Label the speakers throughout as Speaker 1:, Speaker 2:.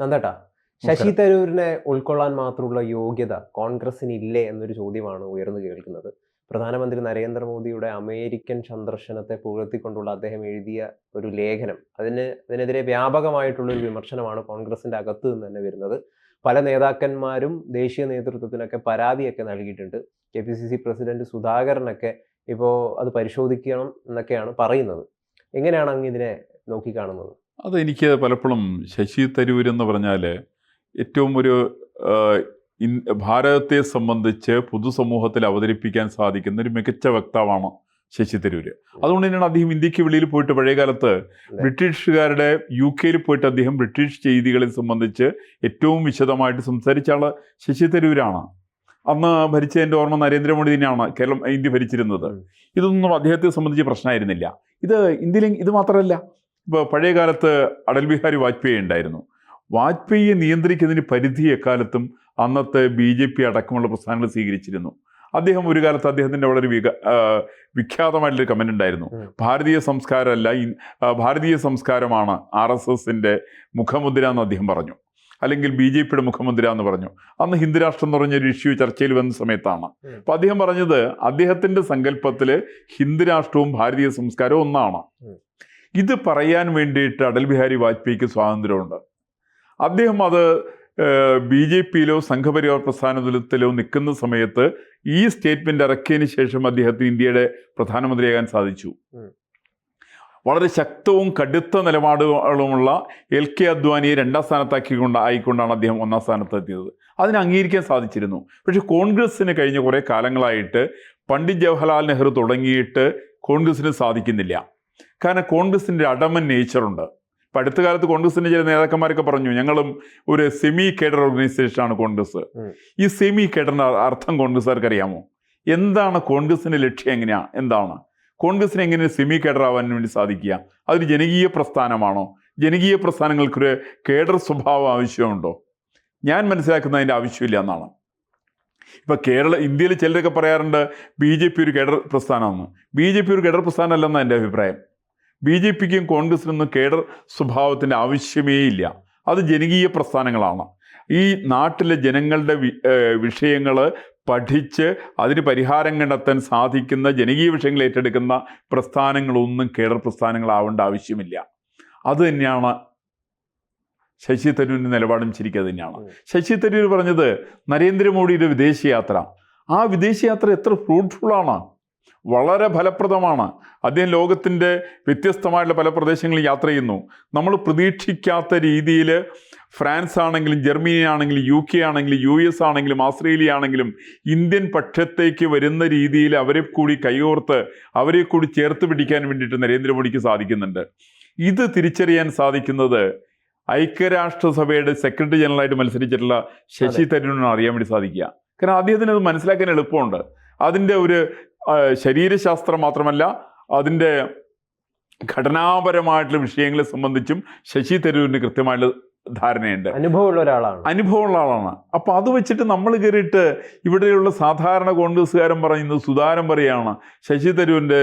Speaker 1: നന്ദേട്ടാ, ശശി തരൂരിനെ ഉൾക്കൊള്ളാൻ മാത്രമുള്ള യോഗ്യത കോൺഗ്രസിന് ഇല്ലേ എന്നൊരു ചോദ്യമാണ് ഉയർന്നു കേൾക്കുന്നത്. പ്രധാനമന്ത്രി നരേന്ദ്രമോദിയുടെ അമേരിക്കൻ സന്ദർശനത്തെ പുകഴ്ത്തിക്കൊണ്ടുള്ള അദ്ദേഹം എഴുതിയ ഒരു ലേഖനം, അതിനെതിരെ വ്യാപകമായിട്ടുള്ള ഒരു വിമർശനമാണ് കോൺഗ്രസിന്റെ അകത്ത് നിന്ന് തന്നെ വരുന്നത്. പല നേതാക്കന്മാരും ദേശീയ നേതൃത്വത്തിനൊക്കെ പരാതിയൊക്കെ നൽകിയിട്ടുണ്ട്. KPCC പ്രസിഡന്റ് സുധാകരനൊക്കെ ഇപ്പോൾ അത് പരിശോധിക്കണം എന്നൊക്കെയാണ് പറയുന്നത്. എങ്ങനെയാണ് അങ്ങ് ഇതിനെ നോക്കിക്കാണുന്നത്?
Speaker 2: അതെനിക്ക് പലപ്പോഴും ശശി തരൂർ എന്ന് പറഞ്ഞാൽ ഏറ്റവും ഒരു ഭാരതത്തെ സംബന്ധിച്ച് പൊതുസമൂഹത്തിൽ അവതരിപ്പിക്കാൻ സാധിക്കുന്ന ഒരു മികച്ച വക്താവാണ് ശശി തരൂർ. അതുകൊണ്ട് തന്നെയാണ് അദ്ദേഹം ഇന്ത്യക്ക് വെളിയിൽ പോയിട്ട് പഴയകാലത്ത് ബ്രിട്ടീഷുകാരുടെ UK പോയിട്ട് അദ്ദേഹം ബ്രിട്ടീഷ് ചെയ്തികളെ സംബന്ധിച്ച് ഏറ്റവും വിശദമായിട്ട് സംസാരിച്ച ആൾ ശശി തരൂരാണ്. അന്ന് ഭരിച്ചതിൻ്റെ ഓർമ്മ നരേന്ദ്രമോദി തന്നെയാണ് ഇന്ത്യ ഭരിച്ചിരുന്നത്. ഇതൊന്നും അദ്ദേഹത്തെ സംബന്ധിച്ച് പ്രശ്നമായിരുന്നില്ല. ഇത് മാത്രമല്ല, ഇപ്പോൾ പഴയ കാലത്ത് അടൽ ബിഹാരി വാജ്പേയി ഉണ്ടായിരുന്നു. വാജ്പേയിയെ നിയന്ത്രിക്കുന്നതിന് പരിധി എക്കാലത്തും അന്നത്തെ BJP അടക്കമുള്ള പ്രസ്ഥാനങ്ങൾ സ്വീകരിച്ചിരുന്നു. അദ്ദേഹം ഒരു കാലത്ത് അദ്ദേഹത്തിൻ്റെ വളരെ വിഖ്യാതമായിട്ടുള്ളൊരു കമൻ്റ് ഉണ്ടായിരുന്നു. ഭാരതീയ സംസ്കാരമല്ല, ഭാരതീയ സംസ്കാരമാണ് RSSൻ്റെ മുഖമുദ്ര എന്ന് അദ്ദേഹം പറഞ്ഞു, അല്ലെങ്കിൽ BJPയുടെ മുഖമുദ്ര എന്ന് പറഞ്ഞു. അന്ന് ഹിന്ദുരാഷ്ട്രം എന്ന് പറഞ്ഞൊരു ഇഷ്യൂ ചർച്ചയിൽ വന്ന സമയത്താണ്. അപ്പോൾ അദ്ദേഹം പറഞ്ഞത് അദ്ദേഹത്തിൻ്റെ സങ്കല്പത്തിൽ ഹിന്ദുരാഷ്ട്രവും ഭാരതീയ സംസ്കാരവും ഒന്നാണ്. ഇത് പറയാൻ വേണ്ടിയിട്ട് അടൽ ബിഹാരി വാജ്പേയിക്ക് സ്വാതന്ത്ര്യമുണ്ട്. അദ്ദേഹം അത് BJPയിലോ സംഘപരിവാർ പ്രസ്ഥാനത്തിലോ നിൽക്കുന്ന സമയത്ത് ഈ സ്റ്റേറ്റ്മെന്റ് ഇറക്കിയതിന് ശേഷം അദ്ദേഹത്തിന് ഇന്ത്യയുടെ പ്രധാനമന്ത്രിയാകാൻ സാധിച്ചു. വളരെ ശക്തവും കടുത്ത നിലപാടുകളുമുള്ള LK അദ്വാനിയെ 2ാം സ്ഥാനത്താക്കിക്കൊണ്ടാണ് അദ്ദേഹം 1ാം സ്ഥാനത്തെത്തിയത്. അതിനെ അംഗീകരിക്കാൻ സാധിച്ചിരുന്നു. പക്ഷെ കോൺഗ്രസ്സിന് കഴിഞ്ഞ കുറേ കാലങ്ങളായിട്ട് പണ്ഡിറ്റ് ജവഹർലാൽ നെഹ്റു തുടങ്ങിയിട്ട് കോൺഗ്രസ്സിന് സാധിക്കുന്നില്ല. കാരണം കോൺഗ്രസിൻ്റെ അഡമൻ നേച്ചറുണ്ട്. ഇപ്പം അടുത്ത കാലത്ത് കോൺഗ്രസിൻ്റെ ചില നേതാക്കന്മാരൊക്കെ പറഞ്ഞു, ഞങ്ങളും ഒരു സെമി കേഡർ ഓർഗനൈസേഷനാണ് കോൺഗ്രസ്. ഈ സെമി കേഡറിൻ്റെ അർത്ഥം കോൺഗ്രസ്സുകാർക്ക് അറിയാമോ? എന്താണ് കോൺഗ്രസിൻ്റെ ലക്ഷ്യം? എന്താണ് കോൺഗ്രസിന് എങ്ങനെ സെമി കേഡർ ആവാൻ വേണ്ടി സാധിക്കുക? അതൊരു ജനകീയ പ്രസ്ഥാനമാണോ? ജനകീയ പ്രസ്ഥാനങ്ങൾക്കൊരു കേഡർ സ്വഭാവം ആവശ്യമുണ്ടോ? ഞാൻ മനസ്സിലാക്കുന്ന അതിൻ്റെ ആവശ്യമില്ല എന്നാണ്. ഇപ്പം ഇന്ത്യയിൽ ചിലരൊക്കെ പറയാറുണ്ട് BJP ഒരു കേഡർ പ്രസ്ഥാനമാണ്. BJP ഒരു കേഡർ പ്രസ്ഥാനമല്ലെന്നാണ് എൻ്റെ അഭിപ്രായം. BJPക്കും കോൺഗ്രസിനൊന്നും കേഡർ സ്വഭാവത്തിൻ്റെ ആവശ്യമേ ഇല്ല. അത് ജനകീയ പ്രസ്ഥാനങ്ങളാണ്. ഈ നാട്ടിലെ ജനങ്ങളുടെ വിഷയങ്ങൾ പഠിച്ച് അതിന് പരിഹാരം കണ്ടെത്താൻ സാധിക്കുന്ന ജനകീയ വിഷയങ്ങൾ ഏറ്റെടുക്കുന്ന പ്രസ്ഥാനങ്ങളൊന്നും കേഡർ പ്രസ്ഥാനങ്ങളാവേണ്ട ആവശ്യമില്ല. അത് തന്നെയാണ് ശശി തരൂരിൻ്റെ നിലപാടും ശരിക്കും അത് തന്നെയാണ്. ശശി തരൂർ പറഞ്ഞത് നരേന്ദ്രമോദിയുടെ വിദേശയാത്ര, ആ വിദേശയാത്ര എത്ര ഫ്രൂട്ട്ഫുള്ളാണ്, വളരെ ഫലപ്രദമാണ്. അദ്ദേഹം ലോകത്തിൻ്റെ വ്യത്യസ്തമായിട്ടുള്ള പല പ്രദേശങ്ങളിൽ യാത്ര ചെയ്യുന്നു. നമ്മൾ പ്രതീക്ഷിക്കാത്ത രീതിയിൽ ഫ്രാൻസ് ആണെങ്കിലും ജർമ്മനി ആണെങ്കിലും UK ആണെങ്കിലും US ആണെങ്കിലും ഓസ്ട്രേലിയ ആണെങ്കിലും ഇന്ത്യൻ പക്ഷത്തേക്ക് വരുന്ന രീതിയിൽ അവരെ കൂടി കൈകോർത്ത് അവരെ കൂടി ചേർത്ത് പിടിക്കാൻ വേണ്ടിയിട്ട് നരേന്ദ്രമോദിക്ക് സാധിക്കുന്നുണ്ട്. ഇത് തിരിച്ചറിയാൻ സാധിക്കുന്നത് ഐക്യരാഷ്ട്രസഭയുടെ സെക്രട്ടറി ജനറലായിട്ട് മത്സരിച്ചിട്ടുള്ള ശശി തരൂരിനാണ് അറിയാൻ വേണ്ടി സാധിക്കുക. കാരണം അദ്ദേഹത്തിന് അത് മനസ്സിലാക്കാൻ എളുപ്പമുണ്ട്. അതിൻ്റെ ഒരു ശരീരശാസ്ത്രം മാത്രമല്ല, അതിൻ്റെ ഘടനാപരമായിട്ടുള്ള വിഷയങ്ങളെ സംബന്ധിച്ചും ശശി തരൂരിന് കൃത്യമായിട്ടുള്ള ധാരണയുണ്ട്, അനുഭവമുള്ള ആളാണ്. അപ്പോൾ അത് വെച്ചിട്ട് നമ്മൾ കയറിയിട്ട് ഇവിടെയുള്ള സാധാരണ കോൺഗ്രസ്സുകാരൻ പറയുന്നത് സുധാകരൻ പറയുകയാണ് ശശി തരൂരിൻ്റെ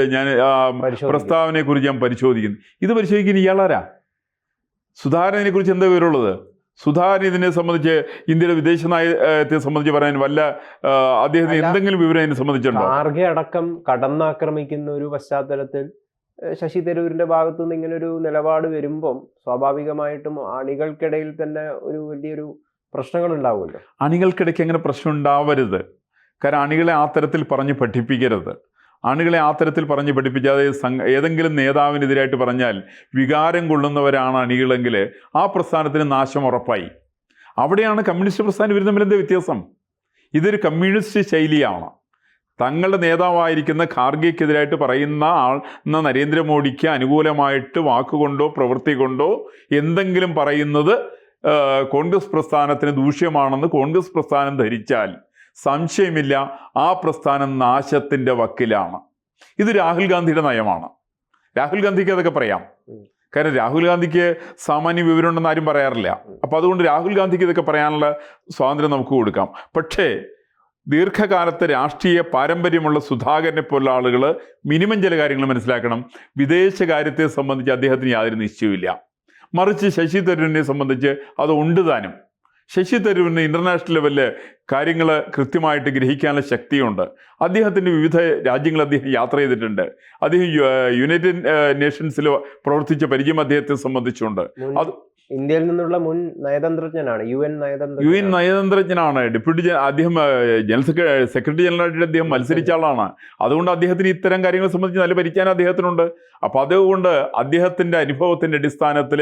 Speaker 2: പ്രസ്താവനയെ കുറിച്ച് ഞാൻ പരിശോധിക്കുന്നു. ഇത് പരിശോധിക്കുന്ന ഇയാളാരാ? സുധാകരനെ കുറിച്ച് എന്താ വിവരമുള്ളത്? സുധാകരൻ ഇതിനെ സംബന്ധിച്ച് ഇന്ത്യയുടെ വിദേശ നയത്തെ സംബന്ധിച്ച് പറയാൻ വല്ല അദ്ദേഹത്തിന് എന്തെങ്കിലും വിവരം ഇതിനെ സംബന്ധിച്ചുണ്ടോ?
Speaker 1: ഖാർഗെ അടക്കം കടന്നാക്രമിക്കുന്ന ഒരു പശ്ചാത്തലത്തിൽ ശശി തരൂരിന്റെ ഭാഗത്തു നിന്ന് ഇങ്ങനെ ഒരു നിലപാട് വരുമ്പം സ്വാഭാവികമായിട്ടും അണികൾക്കിടയിൽ തന്നെ ഒരു വലിയൊരു പ്രശ്നങ്ങൾ ഉണ്ടാവുമല്ലോ.
Speaker 2: അണികൾക്കിടയ്ക്ക് അങ്ങനെ പ്രശ്നം ഉണ്ടാവരുത്. കാരണം അണികളെ ആ തരത്തിൽ പറഞ്ഞ് പഠിപ്പിക്കരുത്. അണികളെ ആ തരത്തിൽ പറഞ്ഞ് പഠിപ്പിക്കാതെ ഏതെങ്കിലും നേതാവിനെതിരായിട്ട് പറഞ്ഞാൽ വികാരം കൊള്ളുന്നവരാണ് അണികളെങ്കിൽ ആ പ്രസ്ഥാനത്തിന് നാശം ഉറപ്പായി. അവിടെയാണ് കമ്മ്യൂണിസ്റ്റ് പ്രസ്ഥാനം ഇവർ തമ്മിൽ എന്താ വ്യത്യാസം? ഇതൊരു കമ്മ്യൂണിസ്റ്റ് ശൈലിയാണ്. തങ്ങളുടെ നേതാവായിരിക്കുന്ന ഖാർഗെക്കെതിരായിട്ട് പറയുന്ന നരേന്ദ്രമോദിക്ക് അനുകൂലമായിട്ട് വാക്കുകൊണ്ടോ പ്രവൃത്തി കൊണ്ടോ എന്തെങ്കിലും പറയുന്നത് കോൺഗ്രസ് പ്രസ്ഥാനത്തിന് ദൂഷ്യമാണെന്ന് കോൺഗ്രസ് പ്രസ്ഥാനം ധരിച്ചാൽ സംശയമില്ല ആ പ്രസ്ഥാനം നാശത്തിൻ്റെ വക്കിലാണ്. ഇത് രാഹുൽ ഗാന്ധിയുടെ നയമാണ്. രാഹുൽ ഗാന്ധിക്ക് അതൊക്കെ പറയാം. കാരണം രാഹുൽ ഗാന്ധിക്ക് സാമാന്യ വിവരമുണ്ടെന്ന് ആരും പറയാറില്ല. അപ്പോൾ അതുകൊണ്ട് രാഹുൽ ഗാന്ധിക്ക് ഇതൊക്കെ പറയാനുള്ള സ്വാതന്ത്ര്യം നമുക്ക് കൊടുക്കാം. പക്ഷേ ദീർഘകാലത്തെ രാഷ്ട്രീയ പാരമ്പര്യമുള്ള സുധാകരനെ പോലുള്ള ആളുകൾ മിനിമം ചില കാര്യങ്ങൾ മനസ്സിലാക്കണം. വിദേശകാര്യത്തെ സംബന്ധിച്ച് അദ്ദേഹത്തിന് യാതൊരു നിശ്ചയമില്ല. മറിച്ച് ശശി തരൂരിനെ സംബന്ധിച്ച് അത് ഉണ്ട് താനും. ശശി തരൂരിന് ഇൻ്റർനാഷണൽ ലെവലിൽ കാര്യങ്ങൾ കൃത്യമായിട്ട് ഗ്രഹിക്കാനുള്ള ശക്തിയുണ്ട്. അദ്ദേഹത്തിൻ്റെ വിവിധ രാജ്യങ്ങൾ അദ്ദേഹം യാത്ര ചെയ്തിട്ടുണ്ട്. അദ്ദേഹം യുണൈറ്റഡ് നേഷൻസിൽ പ്രവർത്തിച്ച പരിചയം അദ്ദേഹത്തെ സംബന്ധിച്ചുണ്ട്. അത്
Speaker 1: ഇന്ത്യയിൽ നിന്നുള്ള മുൻ നയതന്ത്രജ്ഞനാണ്, UN
Speaker 2: നയതന്ത്രജ്ഞനാണ്. അദ്ദേഹം ജനറൽ സെക്രട്ടറി ജനറലായിട്ട് അദ്ദേഹം മത്സരിച്ച ആളാണ്. അതുകൊണ്ട് അദ്ദേഹത്തിന് ഇത്തരം കാര്യങ്ങളെ സംബന്ധിച്ച് നല്ല പരിജ്ഞാനം അദ്ദേഹത്തിനുണ്ട്. അപ്പോൾ അതുകൊണ്ട് അദ്ദേഹത്തിൻ്റെ അനുഭവത്തിൻ്റെ അടിസ്ഥാനത്തിൽ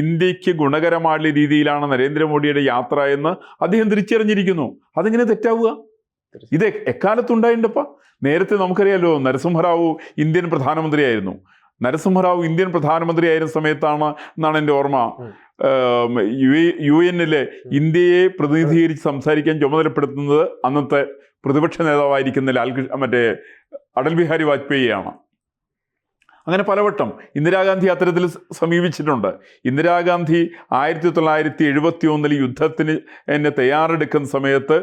Speaker 2: ഇന്ത്യക്ക് ഗുണകരമായ രീതിയിലാണ് നരേന്ദ്രമോദിയുടെ യാത്ര എന്ന് അദ്ദേഹം തിരിച്ചറിഞ്ഞിരിക്കുന്നു. അതെങ്ങനെ തെറ്റാവുക? ഇത് എക്കാലത്തുണ്ടായിട്ടുണ്ടപ്പ. നേരത്തെ നമുക്കറിയാലോ, നരസിംഹറാവു ഇന്ത്യൻ പ്രധാനമന്ത്രിയായിരുന്നു. നരസിംഹറാവു ഇന്ത്യൻ പ്രധാനമന്ത്രിയായിരുന്ന സമയത്താണ് എന്നാണ് എൻ്റെ ഓർമ്മ, UN ഇന്ത്യയെ പ്രതിനിധീകരിച്ച് സംസാരിക്കാൻ ചുമതലപ്പെടുത്തുന്നത് അന്നത്തെ പ്രതിപക്ഷ നേതാവായിരിക്കുന്ന അടൽ ബിഹാരി വാജ്പേയിയാണ്. അങ്ങനെ പലവട്ടം ഇന്ദിരാഗാന്ധി അത്തരത്തിൽ സമീപിച്ചിട്ടുണ്ട്. ഇന്ദിരാഗാന്ധി 1971 യുദ്ധത്തിന് എന്നെ തയ്യാറെടുക്കുന്ന സമയത്ത്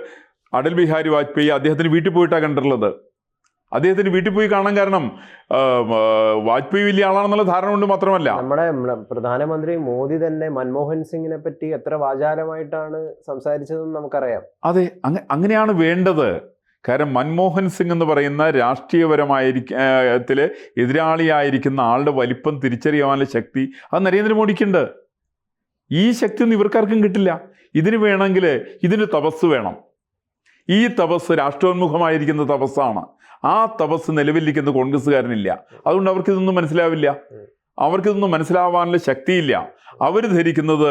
Speaker 2: അടൽ ബിഹാരി വാജ്പേയി അദ്ദേഹത്തിന് വീട്ടിൽ പോയിട്ടാണ് കണ്ടിട്ടുള്ളത്. അദ്ദേഹത്തിന് വീട്ടിൽ പോയി കാണാൻ കാരണം വാജ്പേയി വലിയ ആളാണെന്നുള്ള ധാരണ കൊണ്ട് മാത്രമല്ല.
Speaker 1: നമ്മുടെ പ്രധാനമന്ത്രി മോദി തന്നെ മൻമോഹൻ സിംഗിനെ പറ്റി എത്ര വാചാലമായിട്ടാണ് സംസാരിച്ചതെന്ന് നമുക്കറിയാം.
Speaker 2: അതെ, അങ്ങനെയാണ് വേണ്ടത്. കാരണം മൻമോഹൻ സിംഗ് എന്ന് പറയുന്ന രാഷ്ട്രീയപരമായിരിക്കത്തില് എതിരാളിയായിരിക്കുന്ന ആളുടെ വലിപ്പം തിരിച്ചറിയാനുള്ള ശക്തി അത് നരേന്ദ്രമോദിക്കുണ്ട്. ഈ ശക്തിയൊന്നും ഇവർക്കാർക്കും കിട്ടില്ല. ഇതിന് വേണമെങ്കിൽ ഇതിന് തപസ് വേണം. ഈ തപസ് രാഷ്ട്രോന്മുഖമായിരിക്കുന്ന തപസ്സാണ്. ആ തപസ് നിലവിലിരിക്കുന്ന കോൺഗ്രസ്സുകാരനില്ല. അതുകൊണ്ട് അവർക്കിതൊന്നും മനസ്സിലാവില്ല. അവർക്കിതൊന്നും മനസ്സിലാവാനുള്ള ശക്തിയില്ല. അവർ ധരിക്കുന്നത്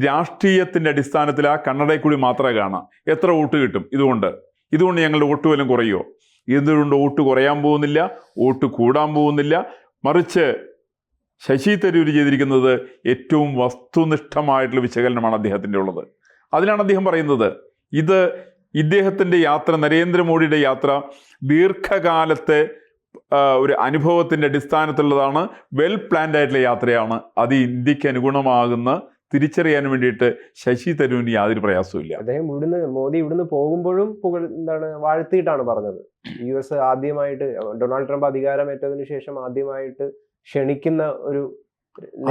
Speaker 2: രാഷ്ട്രീയത്തിൻ്റെ അടിസ്ഥാനത്തിൽ ആ കണ്ണടയിൽ കൂടി മാത്രമേ കാണാം. എത്ര വോട്ട് കിട്ടും, ഇതുകൊണ്ട് ഞങ്ങളുടെ വോട്ട് വല്ലതും കുറയോ? എന്തുകൊണ്ട് വോട്ട് കുറയാൻ പോകുന്നില്ല, വോട്ട് കൂടാൻ പോകുന്നില്ല. മറിച്ച് ശശി തരൂർ ചെയ്തിരിക്കുന്നത് ഏറ്റവും വസ്തുനിഷ്ഠമായിട്ടുള്ള വിശകലനമാണ് അദ്ദേഹത്തിൻ്റെ ഉള്ളത്. അതിലാണ് അദ്ദേഹം പറയുന്നത് ഇദ്ദേഹത്തിൻ്റെ യാത്ര, നരേന്ദ്രമോദിയുടെ യാത്ര ദീർഘകാലത്തെ ഒരു അനുഭവത്തിൻ്റെ അടിസ്ഥാനത്തിലുള്ളതാണ്. വെൽ പ്ലാൻഡ് ആയിട്ടുള്ള യാത്രയാണ്. അത് ഇന്ത്യക്ക് അനുഗുണമാകുന്ന തിരിച്ചറിയാൻ വേണ്ടിയിട്ട് ശശി തരൂരിന് യാതൊരു പ്രയാസവും.
Speaker 1: അദ്ദേഹം മോദി ഇവിടുന്ന് പോകുമ്പോഴും വാഴ്ത്തിയിട്ടാണ് പറഞ്ഞത്. US ആദ്യമായിട്ട് ഡൊണാൾഡ് ട്രംപ് അധികാരമേറ്റതിനു ശേഷം ആദ്യമായിട്ട് ക്ഷണിക്കുന്ന ഒരു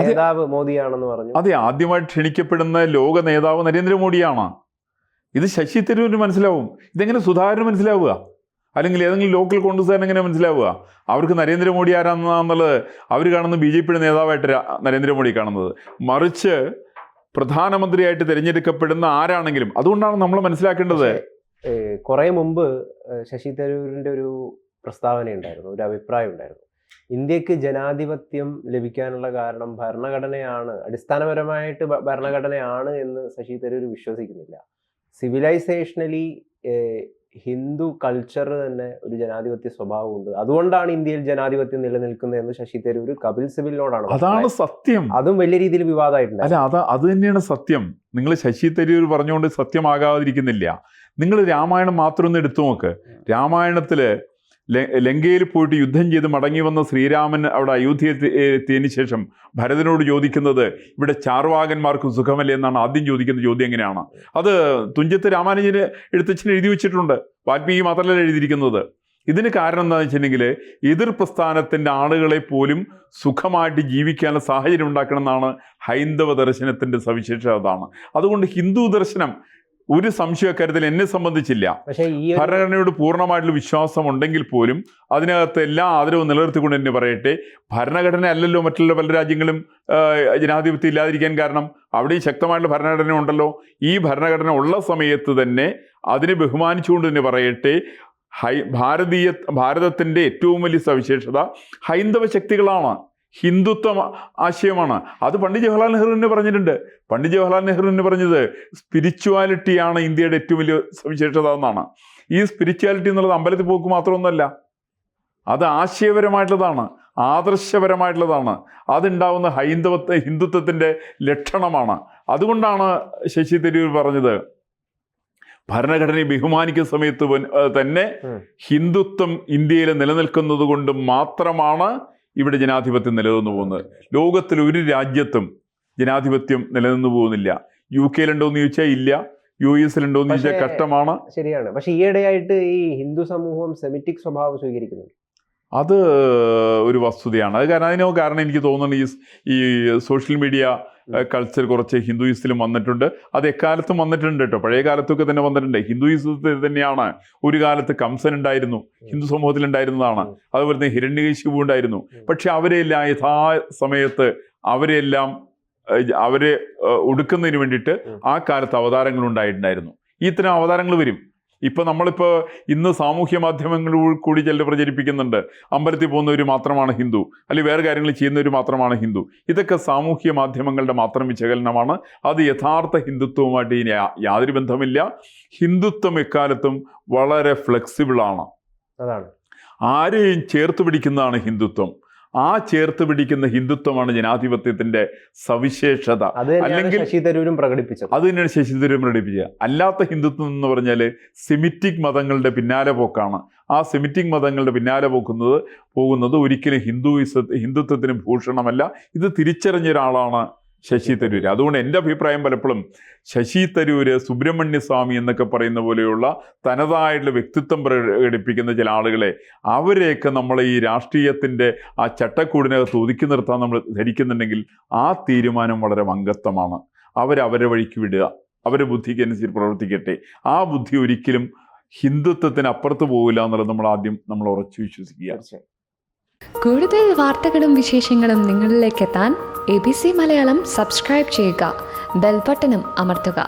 Speaker 1: നേതാവ് മോദിയാണെന്ന് പറഞ്ഞു.
Speaker 2: അതെ, ആദ്യമായിട്ട് ക്ഷണിക്കപ്പെടുന്ന ലോക നേതാവ് നരേന്ദ്രമോദിയാണ്. ഇത് ശശി തരൂരിന് മനസ്സിലാവും. ഇതെങ്ങനെ സുധാകരന് മനസ്സിലാവുക? അല്ലെങ്കിൽ ഏതെങ്കിലും ലോക്കൽ കോൺഗ്രസ്സുകാരൻ എങ്ങനെ മനസ്സിലാവുക? അവർക്ക് നരേന്ദ്രമോദി ആരാണെന്നുള്ളത് അവർ കാണുന്ന BJPയുടെ നേതാവായിട്ട് നരേന്ദ്രമോദി കാണുന്നത്. മറിച്ച് പ്രധാനമന്ത്രിയായിട്ട് തിരഞ്ഞെടുക്കപ്പെടുന്ന ആരാണെങ്കിലും, അതുകൊണ്ടാണ് നമ്മൾ മനസ്സിലാക്കേണ്ടത്.
Speaker 1: കുറെ മുമ്പ് ശശി തരൂരിന്റെ ഒരു പ്രസ്താവന ഉണ്ടായിരുന്നു, ഒരു അഭിപ്രായം ഉണ്ടായിരുന്നു. ഇന്ത്യക്ക് ജനാധിപത്യം ലഭിക്കാനുള്ള കാരണം ഭരണഘടനയാണ്, അടിസ്ഥാനപരമായിട്ട് ഭരണഘടനയാണ് എന്ന് ശശി തരൂർ വിശ്വസിക്കുന്നില്ല. സിവിലൈസേഷനലി ഹിന്ദു കൾച്ചർ തന്നെ ഒരു ജനാധിപത്യ സ്വഭാവമുണ്ട്. അതുകൊണ്ടാണ് ഇന്ത്യയിൽ ജനാധിപത്യം നിലനിൽക്കുന്നത് എന്ന് ശശി തരൂർ കപിൽ സിബലിനോടാണ്.
Speaker 2: അതാണ് സത്യം.
Speaker 1: അതും വലിയ രീതിയിൽ വിവാദമായിട്ടുണ്ട്.
Speaker 2: അല്ല, അത് തന്നെയാണ് സത്യം. നിങ്ങൾ ശശി തരൂർ പറഞ്ഞുകൊണ്ട് സത്യമാകാതിരിക്കുന്നില്ല. നിങ്ങൾ രാമായണം മാത്രം ഒന്ന് എടുത്തു നോക്ക്. രാമായണത്തില് ലങ്കയിൽ പോയിട്ട് യുദ്ധം ചെയ്ത് മടങ്ങി വന്ന ശ്രീരാമൻ അവിടെ അയോധ്യ എത്തിയതിനു ശേഷം ഭരതനോട് ചോദിക്കുന്നത് ഇവിടെ ചാർവാകന്മാർക്ക് സുഖമല്ലേ എന്നാണ് ആദ്യം ചോദിക്കുന്ന ചോദ്യം. എങ്ങനെയാണ് അത്? തുഞ്ചത്ത് രാമാനുജന് എഴുത്തച്ഛൻ എഴുതി വെച്ചിട്ടുണ്ട്. വാൽമീകി മാത്രമല്ല എഴുതിയിരിക്കുന്നത്. ഇതിന് കാരണം എന്താണെന്ന് വെച്ചിട്ടുണ്ടെങ്കിൽ എതിർ പ്രസ്ഥാനത്തിൻ്റെ ആളുകളെ പോലും സുഖമായിട്ട് ജീവിക്കാനുള്ള സാഹചര്യം ഉണ്ടാക്കണം എന്നാണ് ഹൈന്ദവ ദർശനത്തിൻ്റെ സവിശേഷത. അതാണ്. അതുകൊണ്ട് ഹിന്ദു ദർശനം ഒരു സംശയക്കാര്യത്തിൽ എന്നെ സംബന്ധിച്ചില്ല. ഭരണഘടനയോട് പൂർണ്ണമായിട്ടുള്ള വിശ്വാസം ഉണ്ടെങ്കിൽ പോലും അതിനകത്ത് എല്ലാ ആദരവും നിലനിർത്തിക്കൊണ്ട് തന്നെ പറയട്ടെ, ഭരണഘടന അല്ലല്ലോ മറ്റുള്ള പല രാജ്യങ്ങളും ജനാധിപത്യം ഇല്ലാതിരിക്കാൻ കാരണം. അവിടെയും ശക്തമായിട്ടുള്ള ഭരണഘടന ഉണ്ടല്ലോ. ഈ ഭരണഘടന ഉള്ള സമയത്ത് തന്നെ അതിനെ ബഹുമാനിച്ചുകൊണ്ട് തന്നെ പറയട്ടെ, ഭാരതത്തിൻ്റെ ഏറ്റവും വലിയ സവിശേഷത ഹൈന്ദവ ശക്തികളാണ്, ഹിന്ദുത്വ ആശയമാണ്. അത് പണ്ഡിറ്റ് ജവഹർലാൽ നെഹ്റു തന്നെ പറഞ്ഞിട്ടുണ്ട്. പണ്ഡിറ്റ് ജവഹർലാൽ നെഹ്റു തന്നെ പറഞ്ഞത് സ്പിരിച്വാലിറ്റിയാണ് ഇന്ത്യയുടെ ഏറ്റവും വലിയ സവിശേഷത എന്നാണ്. ഈ സ്പിരിച്വാലിറ്റി എന്നുള്ളത് അമ്പലത്തിൽ പോക്ക് മാത്രമൊന്നുമല്ല, അത് ആശയപരമായിട്ടുള്ളതാണ്, ആദർശപരമായിട്ടുള്ളതാണ്. അതുണ്ടാവുന്ന ഹിന്ദുത്വത്തിൻ്റെ ലക്ഷണമാണ്. അതുകൊണ്ടാണ് ശശി തരൂർ പറഞ്ഞത് ഭരണഘടനയെ ബഹുമാനിക്കുന്ന സമയത്ത് തന്നെ ഹിന്ദുത്വം ഇന്ത്യയിൽ നിലനിൽക്കുന്നത് കൊണ്ട് മാത്രമാണ് ഇവിടെ ജനാധിപത്യം നിലനിന്നു പോകുന്നത്. ലോകത്തിൽ ഒരു രാജ്യത്തും ജനാധിപത്യം നിലനിന്നു പോകുന്നില്ല. UK ഉണ്ടോയെന്ന് ചോദിച്ചാൽ ഇല്ല, US ഉണ്ടോയെന്ന് ചോദിച്ചാൽ കഷ്ടമാണ്.
Speaker 1: ശരിയാണ്. പക്ഷെ ഈയിടെയായിട്ട് ഈ ഹിന്ദു സമൂഹം സെമിറ്റിക് സ്വഭാവം സ്വീകരിക്കുന്നുണ്ട്.
Speaker 2: അത് ഒരു വസ്തുതയാണ്. അത് കാരണം എനിക്ക് തോന്നുന്നു ഈ സോഷ്യൽ മീഡിയ കൾച്ചർ കുറച്ച് ഹിന്ദുയിസത്തിലും വന്നിട്ടുണ്ട്. അത് എക്കാലത്തും വന്നിട്ടുണ്ട് കേട്ടോ, പഴയ കാലത്തൊക്കെ തന്നെ വന്നിട്ടുണ്ട്. ഹിന്ദുയിസത്തിൽ തന്നെയാണ് ഒരു കാലത്ത് കംസൻ ഉണ്ടായിരുന്നു, ഹിന്ദു സമൂഹത്തിൽ ഉണ്ടായിരുന്നതാണ്. അതുപോലെ തന്നെ ഹിരണ്യകശിപു ഉണ്ടായിരുന്നു. പക്ഷെ അവരെല്ലാം യഥാസമയത്ത് അവരെ ഒടുക്കുന്നതിന് വേണ്ടിയിട്ട് ആ കാലത്ത് അവതാരങ്ങൾ ഉണ്ടായിട്ടുണ്ടായിരുന്നു. ഇത്തരം അവതാരങ്ങൾ വരും. നമ്മളിപ്പോൾ ഇന്ന് സാമൂഹ്യ മാധ്യമങ്ങളിൽ കൂടി ചിലർ പ്രചരിപ്പിക്കുന്നുണ്ട്, അമ്പലത്തിൽ പോകുന്നവർ മാത്രമാണ് ഹിന്ദു, അല്ലെങ്കിൽ വേറെ കാര്യങ്ങൾ ചെയ്യുന്നവർ മാത്രമാണ് ഹിന്ദു. ഇതൊക്കെ സാമൂഹ്യ മാധ്യമങ്ങളുടെ മാത്രം വിശകലനമാണ്. അത് യഥാർത്ഥ ഹിന്ദുത്വവുമായിട്ട് ഇനി യാതൊരു ബന്ധമില്ല. ഹിന്ദുത്വം എക്കാലത്തും വളരെ ഫ്ലെക്സിബിളാണ്.
Speaker 1: അതാണ്
Speaker 2: ആരെയും ചേർത്ത് പിടിക്കുന്നതാണ് ഹിന്ദുത്വം. ആ ചേർത്ത് പിടിക്കുന്ന ഹിന്ദുത്വമാണ് ജനാധിപത്യത്തിന്റെ സവിശേഷത.
Speaker 1: അല്ലെങ്കിൽ ശശി തരൂരും പ്രകടിപ്പിച്ചത്
Speaker 2: അത് തന്നെയാണ് ശശി തരൂർ പ്രകടിപ്പിച്ചത്. അല്ലാത്ത ഹിന്ദുത്വം എന്ന് പറഞ്ഞാൽ സെമിറ്റിക് മതങ്ങളുടെ പിന്നാലെ പോക്കാണ്. ആ സെമിറ്റിക് മതങ്ങളുടെ പിന്നാലെ പോകുന്നത് ഒരിക്കലും ഹിന്ദുത്വത്തിന് ഭൂഷണമല്ല. ഇത് തിരിച്ചറിഞ്ഞ ഒരാളാണ് ശശി തരൂർ. അതുകൊണ്ട് എൻ്റെ അഭിപ്രായം പലപ്പോഴും ശശി തരൂര്, സുബ്രഹ്മണ്യ സ്വാമി എന്നൊക്കെ പറയുന്ന പോലെയുള്ള തനതായിട്ടുള്ള വ്യക്തിത്വം പ്രകടിപ്പിക്കുന്ന ചില ആളുകളെ, അവരെയൊക്കെ നമ്മൾ ഈ രാഷ്ട്രീയത്തിൻ്റെ ആ ചട്ടക്കൂടിനകത്ത് ഒതുക്കി നിർത്താൻ നമ്മൾ ധരിക്കുന്നുണ്ടെങ്കിൽ ആ തീരുമാനം വളരെ മംഗത്വമാണ്. അവരവരെ വഴിക്ക് വിടുക, അവരുടെ ബുദ്ധിക്ക് അനുസരിച്ച് പ്രവർത്തിക്കട്ടെ. ആ ബുദ്ധി ഒരിക്കലും ഹിന്ദുത്വത്തിന് അപ്പുറത്ത് പോകില്ല എന്നുള്ളത് നമ്മൾ ഉറച്ചു വിശ്വസിക്കുക.
Speaker 3: കൂടുതൽ വാർത്തകളും വിശേഷങ്ങളും നിങ്ങളിലേക്ക് എത്താൻ ABC മലയാളം സബ്സ്ക്രൈബ് ചെയ്യുക, ബെൽ ബട്ടണും അമർത്തുക.